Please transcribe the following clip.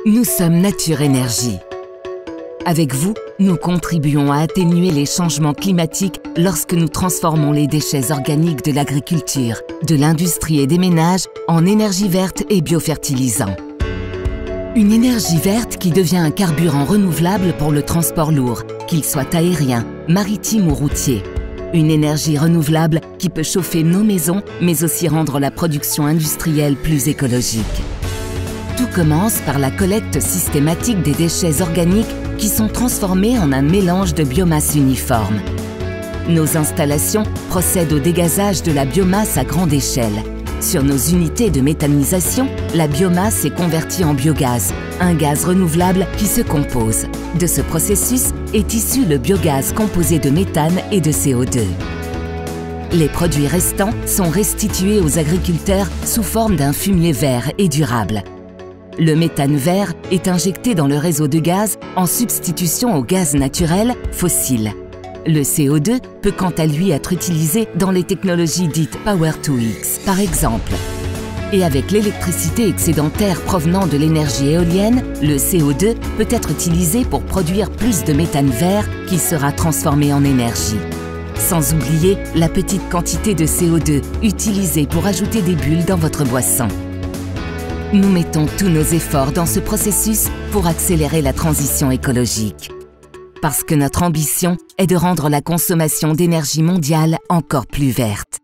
Nous sommes Nature Énergie. Avec vous, nous contribuons à atténuer les changements climatiques lorsque nous transformons les déchets organiques de l'agriculture, de l'industrie et des ménages en énergie verte et biofertilisant. Une énergie verte qui devient un carburant renouvelable pour le transport lourd, qu'il soit aérien, maritime ou routier. Une énergie renouvelable qui peut chauffer nos maisons, mais aussi rendre la production industrielle plus écologique. Tout commence par la collecte systématique des déchets organiques qui sont transformés en un mélange de biomasse uniforme. Nos installations procèdent au dégazage de la biomasse à grande échelle. Sur nos unités de méthanisation, la biomasse est convertie en biogaz, un gaz renouvelable qui se compose. De ce processus est issu le biogaz composé de méthane et de CO2. Les produits restants sont restitués aux agriculteurs sous forme d'un fumier vert et durable. Le méthane vert est injecté dans le réseau de gaz en substitution au gaz naturel fossile. Le CO2 peut quant à lui être utilisé dans les technologies dites Power-to-X, par exemple. Et avec l'électricité excédentaire provenant de l'énergie éolienne, le CO2 peut être utilisé pour produire plus de méthane vert qui sera transformé en énergie. Sans oublier la petite quantité de CO2 utilisée pour ajouter des bulles dans votre boisson. Nous mettons tous nos efforts dans ce processus pour accélérer la transition écologique. Parce que notre ambition est de rendre la consommation d'énergie mondiale encore plus verte.